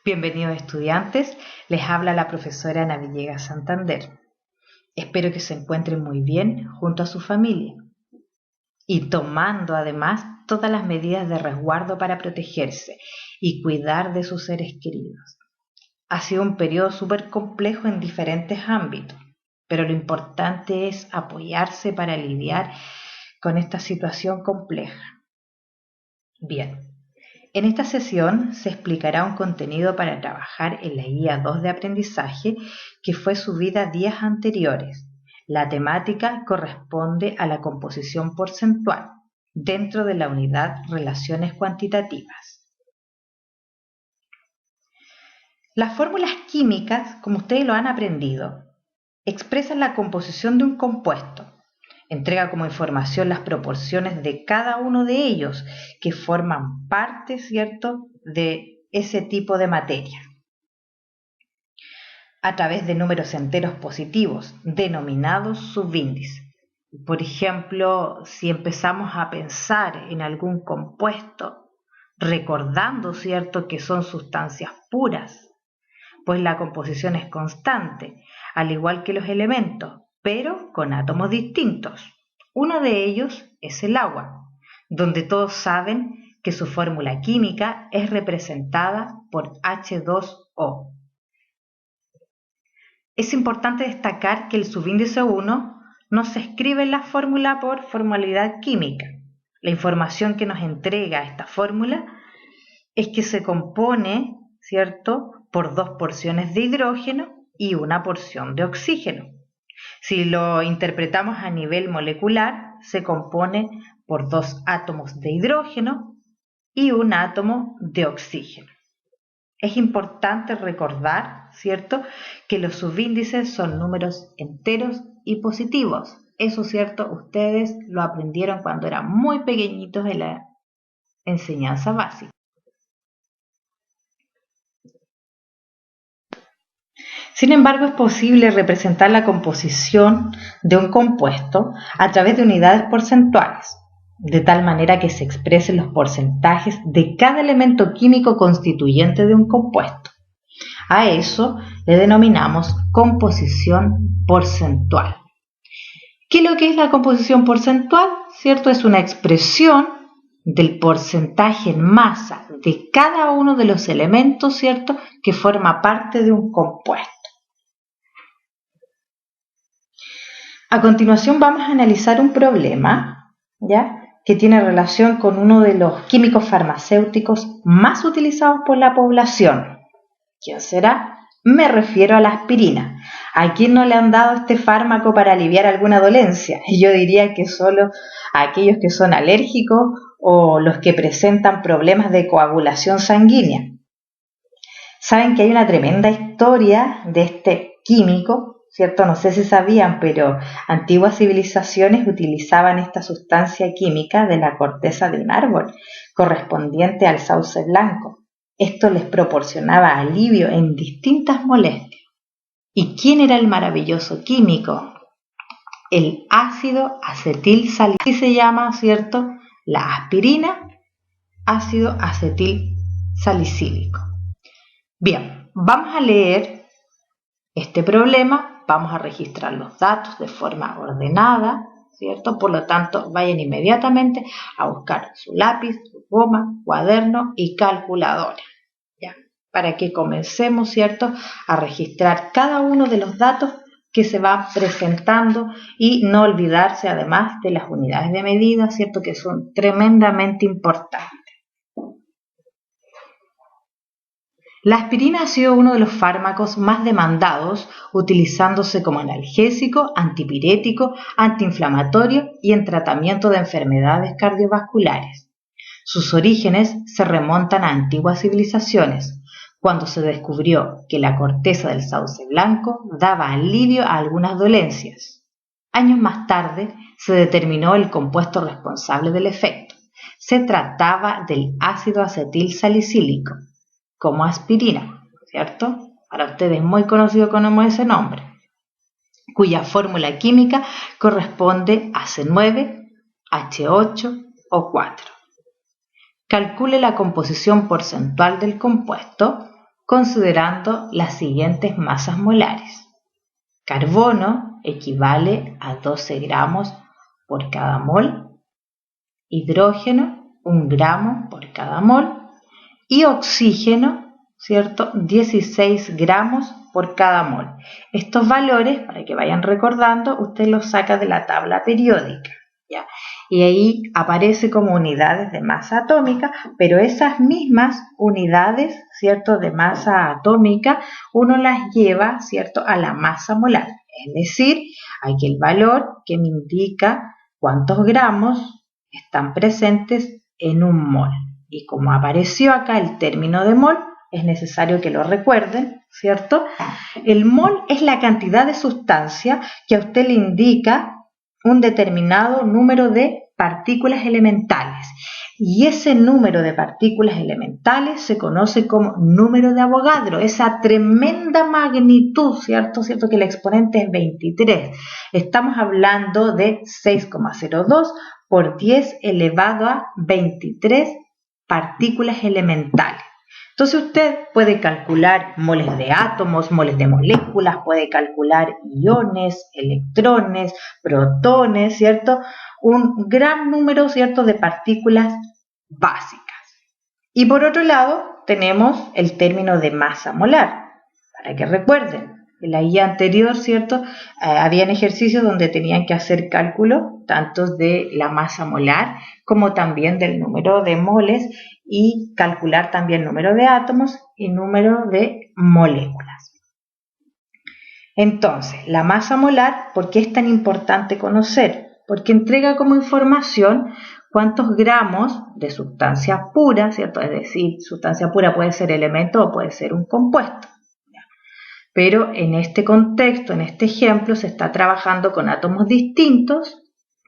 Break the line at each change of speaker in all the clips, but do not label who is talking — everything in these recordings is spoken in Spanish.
Bienvenidos estudiantes, les habla la profesora Ana Villegas Santander. Espero que se encuentren muy bien junto a su familia y tomando además todas las medidas de resguardo para protegerse y cuidar de sus seres queridos. Ha sido un periodo súper complejo en diferentes ámbitos, pero lo importante es apoyarse para lidiar con esta situación compleja. Bien. En esta sesión se explicará un contenido para trabajar en la guía 2 de aprendizaje que fue subida días anteriores. La temática corresponde a la composición porcentual dentro de la unidad Relaciones Cuantitativas. Las fórmulas químicas, como ustedes lo han aprendido, expresan la composición de un compuesto. Entrega como información las proporciones de cada uno de ellos que forman parte, ¿cierto?, de ese tipo de materia. A través de números enteros positivos, denominados subíndices. Por ejemplo, si empezamos a pensar en algún compuesto, recordando, ¿cierto?, que son sustancias puras, pues la composición es constante, al igual que los elementos, pero con átomos distintos. Uno de ellos es el agua, donde todos saben que su fórmula química es representada por H2O. Es importante destacar que el subíndice 1 no se escribe en la fórmula por formalidad química. La información que nos entrega esta fórmula es que se compone, ¿cierto?, por 2 porciones de hidrógeno y una porción de oxígeno. Si lo interpretamos a nivel molecular, se compone por 2 átomos de hidrógeno y un átomo de oxígeno. Es importante recordar, ¿cierto?, que los subíndices son números enteros y positivos. Eso, ¿cierto?, ustedes lo aprendieron cuando eran muy pequeñitos en la enseñanza básica. Sin embargo, es posible representar la composición de un compuesto a través de unidades porcentuales, de tal manera que se expresen los porcentajes de cada elemento químico constituyente de un compuesto. A eso le denominamos composición porcentual. ¿Qué es lo que es la composición porcentual? ¿Cierto? Es una expresión del porcentaje en masa de cada uno de los elementos, ¿cierto?, que forma parte de un compuesto. A continuación vamos a analizar un problema, ¿ya?, que tiene relación con uno de los químicos farmacéuticos más utilizados por la población. ¿Quién será? Me refiero a la aspirina. ¿A quién no le han dado este fármaco para aliviar alguna dolencia? Yo diría que solo a aquellos que son alérgicos o los que presentan problemas de coagulación sanguínea. Saben que hay una tremenda historia de este químico, ¿cierto? No sé si sabían, pero antiguas civilizaciones utilizaban esta sustancia química de la corteza de un árbol, correspondiente al sauce blanco. Esto les proporcionaba alivio en distintas molestias. ¿Y quién era el maravilloso químico? El ácido acetil salicílico. Así se llama, ¿cierto?, la aspirina, ácido acetil salicílico. Bien, vamos a leer este problema, vamos a registrar los datos de forma ordenada, ¿cierto? Por lo tanto, vayan inmediatamente a buscar su lápiz, su goma, cuaderno y calculadora, ¿ya?, para que comencemos, ¿cierto?, a registrar cada uno de los datos que se van presentando y no olvidarse además de las unidades de medida, ¿cierto?, que son tremendamente importantes. La aspirina ha sido uno de los fármacos más demandados, utilizándose como analgésico, antipirético, antiinflamatorio y en tratamiento de enfermedades cardiovasculares. Sus orígenes se remontan a antiguas civilizaciones, cuando se descubrió que la corteza del sauce blanco daba alivio a algunas dolencias. Años más tarde se determinó el compuesto responsable del efecto. Se trataba del ácido acetil salicílico, como aspirina, ¿cierto? Para ustedes es muy conocido como ese nombre, cuya fórmula química corresponde a C9, H8 o 4. Calcule la composición porcentual del compuesto considerando las siguientes masas molares. Carbono equivale a 12 gramos por cada mol, hidrógeno 1 gramo por cada mol y oxígeno, ¿cierto? 16 gramos por cada mol. Estos valores, para que vayan recordando, usted los saca de la tabla periódica, ¿ya? Y ahí aparece como unidades de masa atómica, pero esas mismas unidades, ¿cierto?, de masa atómica, uno las lleva, ¿cierto?, a la masa molar. Es decir, aquí el valor que me indica cuántos gramos están presentes en un mol. Y como apareció acá el término de mol, es necesario que lo recuerden, ¿cierto? El mol es la cantidad de sustancia que a usted le indica un determinado número de partículas elementales. Y ese número de partículas elementales se conoce como número de Avogadro, esa tremenda magnitud, ¿cierto? ¿Cierto? Que el exponente es 23. Estamos hablando de 6,02 por 10 elevado a 23 partículas elementales. Entonces usted puede calcular moles de átomos, moles de moléculas, puede calcular iones, electrones, protones, ¿cierto? Un gran número, ¿cierto?, de partículas básicas. Y por otro lado tenemos el término de masa molar, para que recuerden. En la guía anterior, ¿cierto?, habían ejercicios donde tenían que hacer cálculo tanto de la masa molar como también del número de moles y calcular también número de átomos y número de moléculas. Entonces, la masa molar, ¿por qué es tan importante conocer? Porque entrega como información cuántos gramos de sustancia pura, ¿cierto? Es decir, sustancia pura puede ser elemento o puede ser un compuesto. Pero en este contexto, en este ejemplo, se está trabajando con átomos distintos,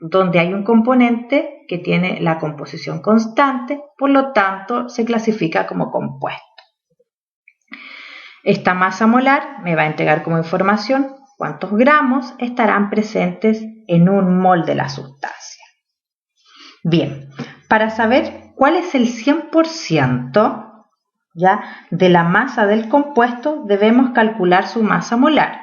donde hay un componente que tiene la composición constante, por lo tanto se clasifica como compuesto. Esta masa molar me va a entregar como información cuántos gramos estarán presentes en un mol de la sustancia. Bien, para saber cuál es el 100%, ¿ya?, de la masa del compuesto, debemos calcular su masa molar.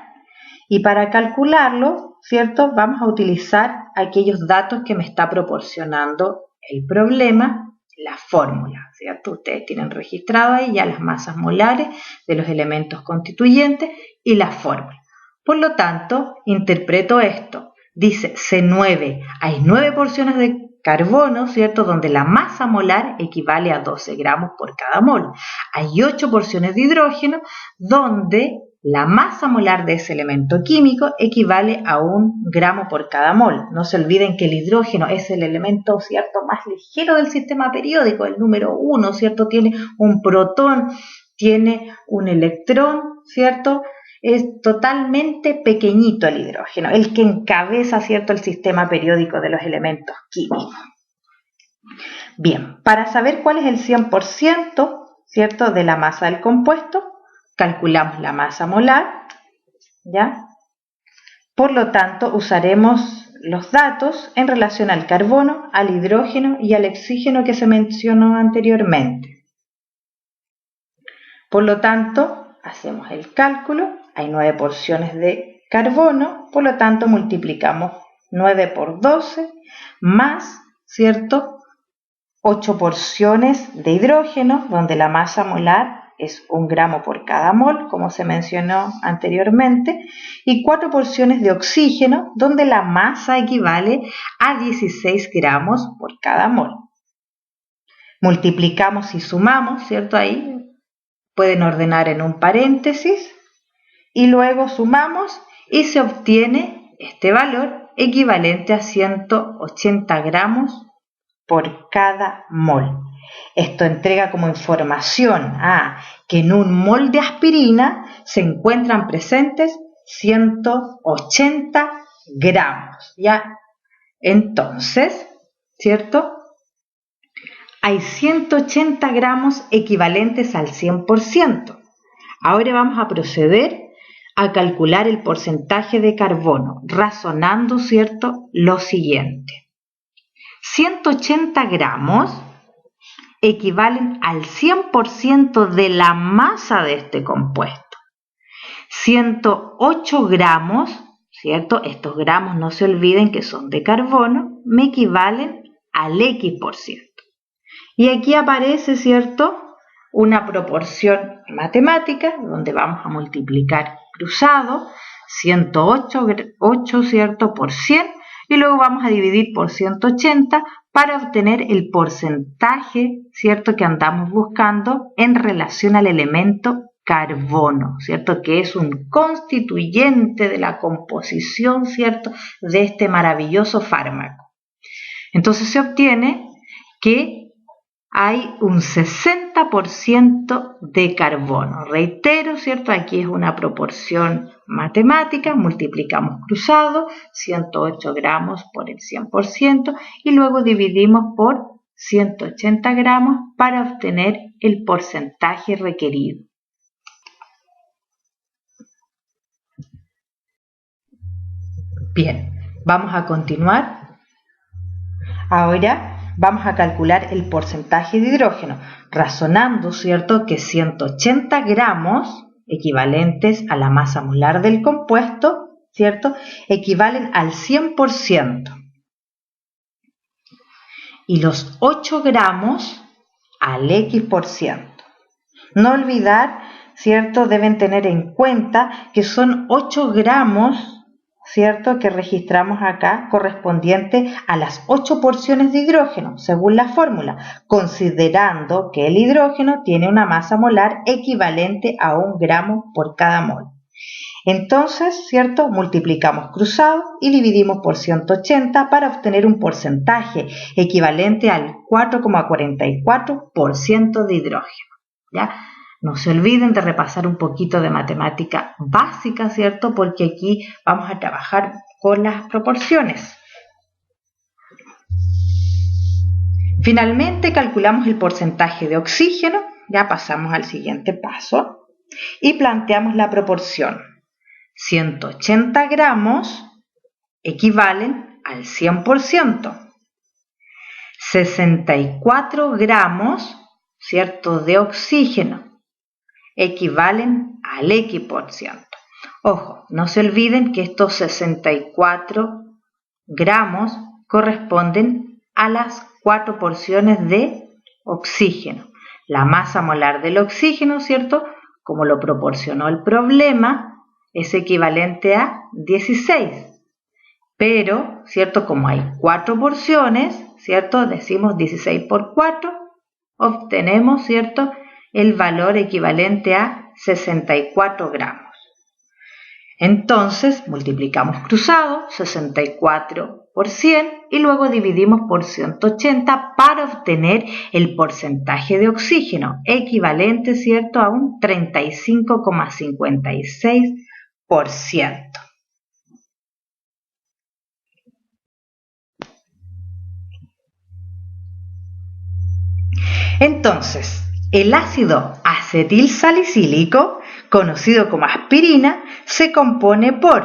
Y para calcularlo, ¿cierto?, vamos a utilizar aquellos datos que me está proporcionando el problema, la fórmula, ¿cierto? Ustedes tienen registrado ahí ya las masas molares de los elementos constituyentes y la fórmula. Por lo tanto, interpreto esto. Dice C9, hay 9 porciones de carbono, ¿cierto?, donde la masa molar equivale a 12 gramos por cada mol. Hay 8 porciones de hidrógeno, donde la masa molar de ese elemento químico equivale a 1 gramo por cada mol. No se olviden que el hidrógeno es el elemento, ¿cierto?, más ligero del sistema periódico, el número 1, ¿cierto? Tiene un protón, tiene un electrón, ¿cierto? Es totalmente pequeñito el hidrógeno, el que encabeza, ¿cierto?, el sistema periódico de los elementos químicos. Bien, para saber cuál es el 100%, ¿cierto?, de la masa del compuesto, calculamos la masa molar, ¿ya? Por lo tanto, usaremos los datos en relación al carbono, al hidrógeno y al oxígeno que se mencionó anteriormente. Por lo tanto, hacemos el cálculo. Hay 9 porciones de carbono, por lo tanto multiplicamos 9 por 12 más, ¿cierto?, 8 porciones de hidrógeno, donde la masa molar es 1 gramo por cada mol, como se mencionó anteriormente, y 4 porciones de oxígeno, donde la masa equivale a 16 gramos por cada mol. Multiplicamos y sumamos, ¿cierto? Ahí pueden ordenar en un paréntesis, y luego sumamos y se obtiene este valor equivalente a 180 gramos por cada mol. Esto entrega como información que en un mol de aspirina se encuentran presentes 180 gramos, ¿ya? Entonces, ¿cierto?, hay 180 gramos equivalentes al 100%. Ahora vamos a proceder a calcular el porcentaje de carbono, razonando, ¿cierto?, lo siguiente. 180 gramos equivalen al 100% de la masa de este compuesto. 108 gramos, ¿cierto? Estos gramos no se olviden que son de carbono, me equivalen al X%. Y aquí aparece, ¿cierto?, una proporción matemática donde vamos a multiplicar cruzado 108, ¿cierto?, por 100 y luego vamos a dividir por 180 para obtener el porcentaje, ¿cierto?, que andamos buscando en relación al elemento carbono, ¿cierto?, que es un constituyente de la composición, ¿cierto?, de este maravilloso fármaco. Entonces se obtiene que hay un 60% de carbono. Reitero, ¿cierto? Aquí es una proporción matemática, multiplicamos cruzado, 108 gramos por el 100% y luego dividimos por 180 gramos para obtener el porcentaje requerido. Bien, vamos a continuar. Ahora vamos a calcular el porcentaje de hidrógeno, razonando, ¿cierto?, que 180 gramos, equivalentes a la masa molar del compuesto, ¿cierto?, equivalen al 100%. Y los 8 gramos al X%. No olvidar, ¿cierto?, deben tener en cuenta que son 8 gramos, ¿cierto?, que registramos acá correspondiente a las 8 porciones de hidrógeno, según la fórmula, considerando que el hidrógeno tiene una masa molar equivalente a 1 gramo por cada mol. Entonces, ¿cierto?, multiplicamos cruzado y dividimos por 180 para obtener un porcentaje equivalente al 4,44% de hidrógeno, ¿ya? No se olviden de repasar un poquito de matemática básica, ¿cierto?, porque aquí vamos a trabajar con las proporciones. Finalmente calculamos el porcentaje de oxígeno, ya pasamos al siguiente paso, y planteamos la proporción. 180 gramos equivalen al 100%. 64 gramos, ¿cierto?, de oxígeno equivalen al X%. Ojo, no se olviden que estos 64 gramos corresponden a las 4 porciones de oxígeno. La masa molar del oxígeno, ¿cierto?, como lo proporcionó el problema, es equivalente a 16. Pero, ¿cierto?, como hay 4 porciones, ¿cierto?, decimos 16 por 4, obtenemos, ¿cierto?, el valor equivalente a 64 gramos. Entonces, multiplicamos cruzado, 64 por 100, y luego dividimos por 180 para obtener el porcentaje de oxígeno, equivalente, ¿cierto?, a un 35,56%. Entonces, el ácido acetilsalicílico, conocido como aspirina, se compone por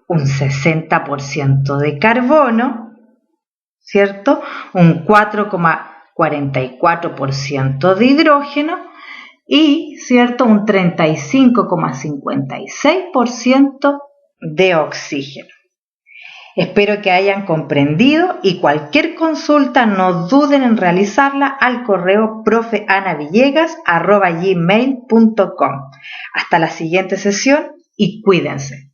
un 60% de carbono, ¿cierto?, un 4,44% de hidrógeno y, ¿cierto?, un 35,56% de oxígeno. Espero que hayan comprendido y cualquier consulta no duden en realizarla al correo profeanavillegas@gmail.com. Hasta la siguiente sesión y cuídense.